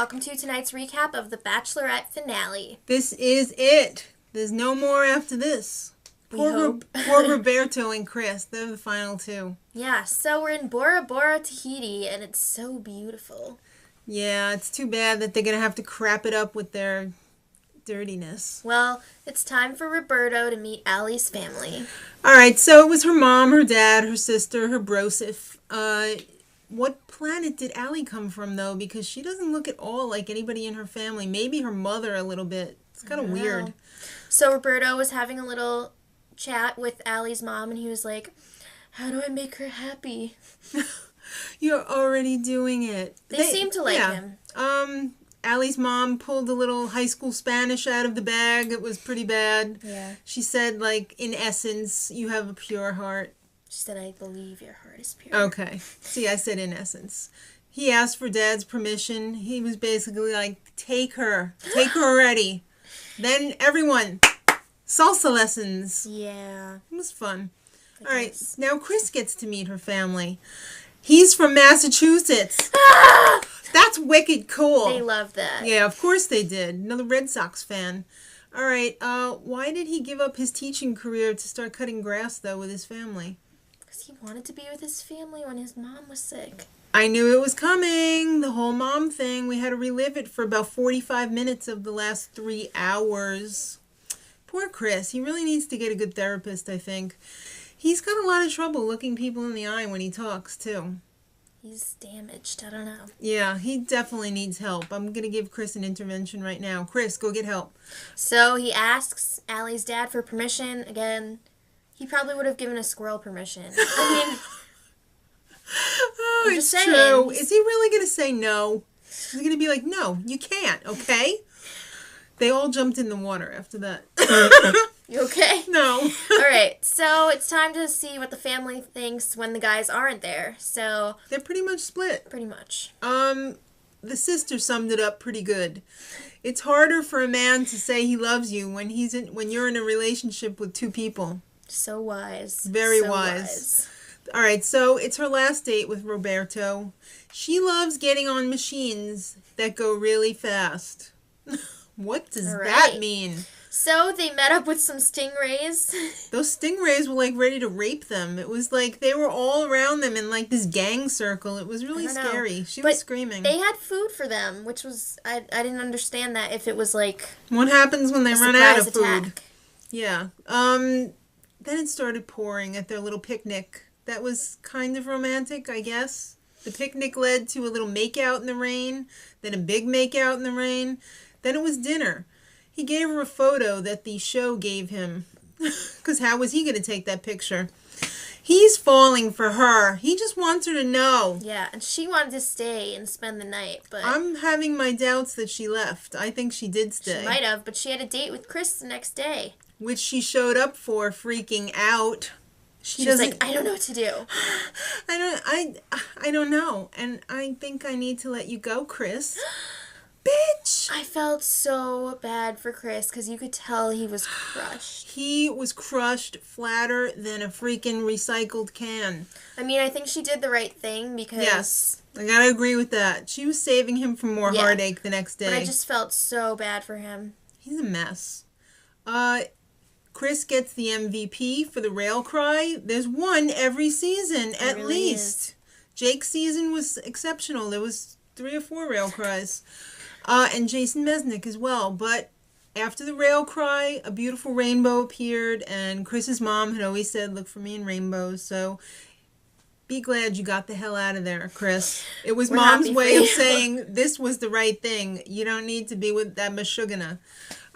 welcome to tonight's recap of the Bachelorette finale. This is it. There's no more after this. Poor Roberto and Chris. They're the final two. Yeah, so we're in Bora Bora, Tahiti, and it's so beautiful. Yeah, it's too bad that they're going to have to crap it up with their dirtiness. Well, it's time for Roberto to meet Allie's family. All right, so it was her mom, her dad, her sister, her brosif. What planet did Allie come from, though? Because she doesn't look at all like anybody in her family. Maybe her mother a little bit. It's kind of weird. So Roberto was having a little chat with Allie's mom, and he was like, how do I make her happy? You're already doing it. They seem to like him. Allie's mom pulled a little high school Spanish out of the bag. It was pretty bad. Yeah. She said, like, in essence, you have a pure heart. She said, I believe your heart is pure. Okay. See, I said in essence. He asked for Dad's permission. He was basically like, take her. Take her already. Then everyone, salsa lessons. Yeah. It was fun. All right. Now Chris gets to meet her family. He's from Massachusetts. That's wicked cool. They love that. Yeah, of course they did. Another Red Sox fan. All right. Why did he give up his teaching career to start cutting grass, though, with his family? Because he wanted to be with his family when his mom was sick. I knew it was coming. The whole mom thing. We had to relive it for about 45 minutes of the last 3 hours. Poor Chris. He really needs to get a good therapist, I think. He's got a lot of trouble looking people in the eye when he talks, too. He's damaged. I don't know. Yeah, he definitely needs help. I'm going to give Chris an intervention right now. Chris, go get help. So he asks Allie's dad for permission. Again, he probably would have given a squirrel permission. I mean, oh, it's true. Is he really going to say no? He's going to be like, no, you can't, okay? They all jumped in the water after that. You okay? No. All right, so it's time to see what the family thinks when the guys aren't there. So they're pretty much split. Pretty much. The sister summed it up pretty good. It's harder for a man to say he loves you when you're in a relationship with two people. So wise. Very wise. All right, so it's her last date with Roberto. She loves getting on machines that go really fast. What does that mean? So they met up with some stingrays. Those stingrays were like ready to rape them. It was like they were all around them in like this gang circle. It was really scary. She was screaming. They had food for them, which was, I didn't understand that, if it was like what happens when they run out of food. Attack. Yeah. Then it started pouring at their little picnic. That was kind of romantic, I guess. The picnic led to a little makeout in the rain, then a big makeout in the rain. Then it was dinner. He gave her a photo that the show gave him. Because how was he going to take that picture? He's falling for her. He just wants her to know. Yeah, and she wanted to stay and spend the night, but I'm having my doubts that she left. I think she did stay. She might have, but she had a date with Chris the next day. Which she showed up for, freaking out. She was like, I don't know what to do. I don't know. And I think I need to let you go, Chris. Bitch! I felt so bad for Chris because you could tell he was crushed. He was crushed flatter than a freaking recycled can. I mean, I think she did the right thing because... Yes, I gotta agree with that. She was saving him from more heartache the next day. But I just felt so bad for him. He's a mess. Chris gets the MVP for the rail cry. There's one every season, at least. Jake's season was exceptional. There was 3 or 4 rail cries. And Jason Mesnick as well. But after the rail cry, a beautiful rainbow appeared, and Chris's mom had always said, look for me in rainbows. So be glad you got the hell out of there, Chris. It was Mom's way of saying this was the right thing. You don't need to be with that Meshuggah.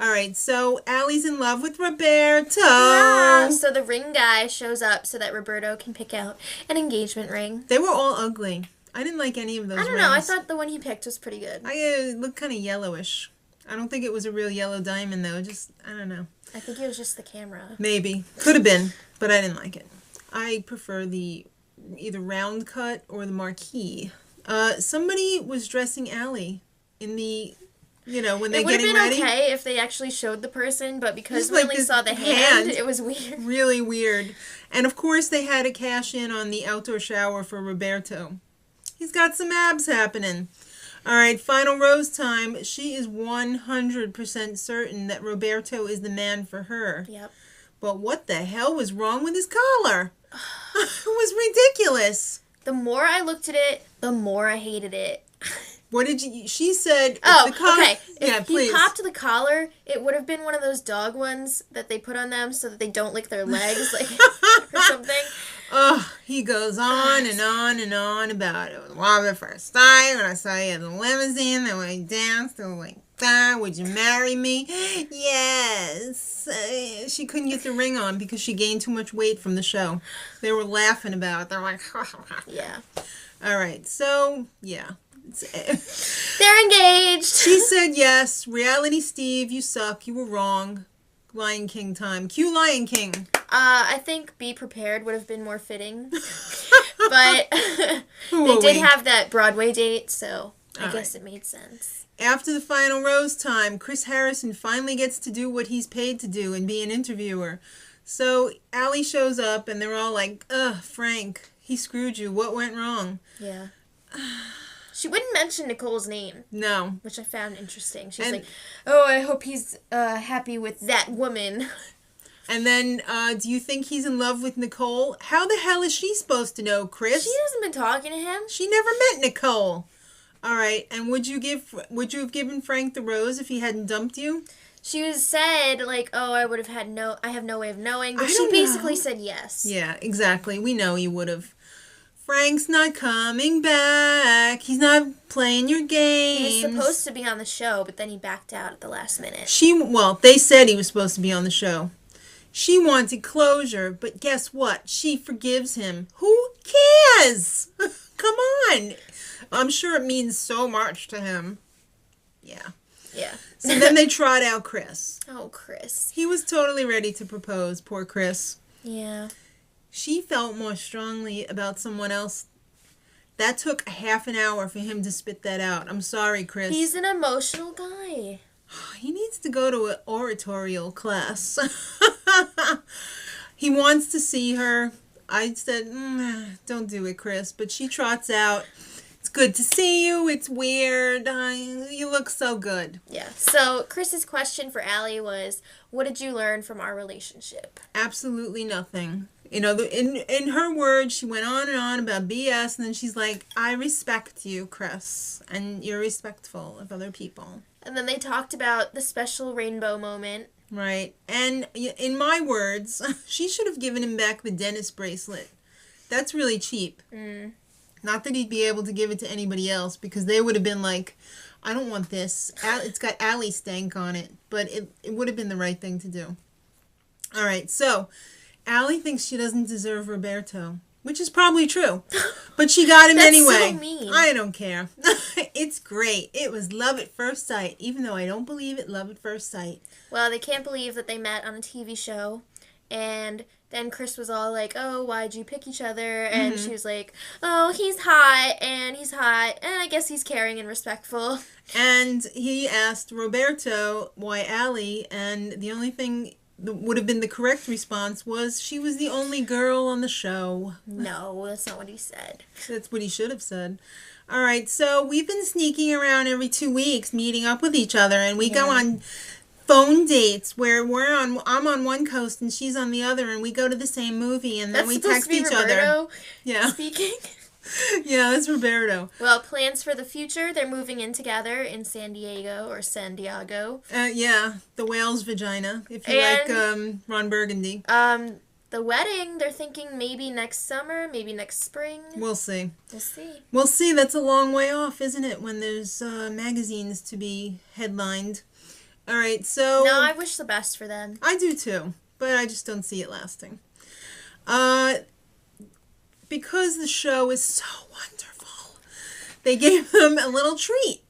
All right, so Allie's in love with Roberto. Yeah, so the ring guy shows up so that Roberto can pick out an engagement ring. They were all ugly. I didn't like any of those rings. I don't know. I thought the one he picked was pretty good. It looked kind of yellowish. I don't think it was a real yellow diamond, though. I don't know. I think it was just the camera. Maybe. Could have been, but I didn't like it. I prefer the either round cut or the marquee. Somebody was dressing Allie in the... when they're getting ready. It would have been okay if they actually showed the person, but because we only saw the hand, it was weird. Really weird. And, of course, they had to cash in on the outdoor shower for Roberto. He's got some abs happening. All right, final rose time. She is 100% certain that Roberto is the man for her. Yep. But what the hell was wrong with his collar? It was ridiculous. The more I looked at it, the more I hated it. What did you... She said... Okay. Yeah, If please. he popped the collar, it would have been one of those dog ones that they put on them so that they don't lick their legs, like, or something. Oh, he goes on and on and on about it. Love at first sight, when I saw you in the limousine, then we danced, and like that, would you marry me? Yes. She couldn't get the ring on because she gained too much weight from the show. They were laughing about it. They're like, Yeah. All right, so, yeah. They're engaged. She said yes. Reality Steve, you suck. You were wrong. Lion King time. Cue Lion King. I think Be Prepared would have been more fitting. But Who they are did we? have that Broadway date, so I All guess right. it made sense. After the final rose time, Chris Harrison finally gets to do what he's paid to do and be an interviewer. So Allie shows up and they're all like, ugh, Frank, he screwed you. What went wrong? Yeah. She wouldn't mention Nicole's name, No. which I found interesting. She's And- like, oh, I hope he's happy with that woman. And then, do you think he's in love with Nicole? How the hell is she supposed to know, Chris? She hasn't been talking to him. She never met Nicole. All right, and would you have given Frank the rose if he hadn't dumped you? She was said, like, oh, I have no way of knowing. But I she don't basically know. said yes. Yeah, exactly. We know you would have. Frank's not coming back. He's not playing your games. He was supposed to be on the show, but then he backed out at the last minute. They said he was supposed to be on the show. She wanted closure, but guess what? She forgives him. Who cares? Come on. I'm sure it means so much to him. Yeah. Yeah. So then they trot out Chris. Oh, Chris. He was totally ready to propose, poor Chris. Yeah. She felt more strongly about someone else. That took a half an hour for him to spit that out. I'm sorry, Chris. He's an emotional guy. He needs to go to an oratorial class. He wants to see her. I said, don't do it, Chris. But she trots out. It's good to see you. It's weird. You look so good. Yeah. So Chris's question for Allie was, what did you learn from our relationship? Absolutely nothing. You know, in her words, she went on and on about BS, and then she's like, I respect you, Chris, and you're respectful of other people. And then they talked about the special rainbow moment. Right. And in my words, she should have given him back the dentist bracelet. That's really cheap. Not that he'd be able to give it to anybody else, because they would have been like, I don't want this. It's got Allie stank on it. But it would have been the right thing to do. All right, so Allie thinks she doesn't deserve Roberto, which is probably true. But she got him That's anyway. so mean. I don't care. It's great. It was love at first sight, even though I don't believe it, love at first sight. Well, they can't believe that they met on a TV show. And then Chris was all like, oh, why'd you pick each other? And she was like, oh, he's hot, and I guess he's caring and respectful. And he asked Roberto why Allie, and the only thing that would have been the correct response was she was the only girl on the show. No, that's not what he said. That's what he should have said. All right, so we've been sneaking around every 2 weeks, meeting up with each other, and we go on phone dates where I'm on one coast and she's on the other, and we go to the same movie, and then That's we supposed text to be each Roberto other. Yeah, speaking. yeah, that's Roberto. Well, plans for the future, they're moving in together in San Diego. Yeah, the whale's vagina, if you And- like Ron Burgundy. The wedding, they're thinking maybe next summer, maybe next spring. We'll see. We'll see. We'll see. That's a long way off, isn't it, when there's magazines to be headlined. All right, so... No, I wish the best for them. I do too, but I just don't see it lasting. Because the show is so wonderful, they gave them a little treat.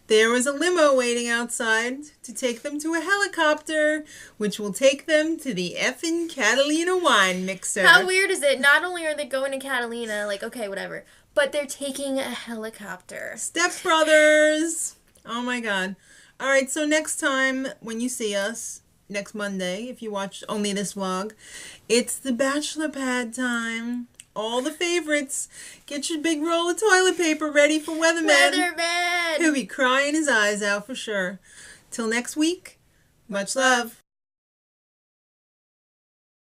There was a limo waiting outside to take them to a helicopter, which will take them to the effing Catalina wine mixer. How weird is it? Not only are they going to Catalina, like, okay, whatever, but they're taking a helicopter. Step Brothers! Oh my god. Alright, so next time when you see us, next Monday, if you watch only this vlog, it's the Bachelor Pad time. All the favorites. Get your big roll of toilet paper ready for Weatherman. Weatherman! God. He'll be crying his eyes out for sure. Till next week, much love.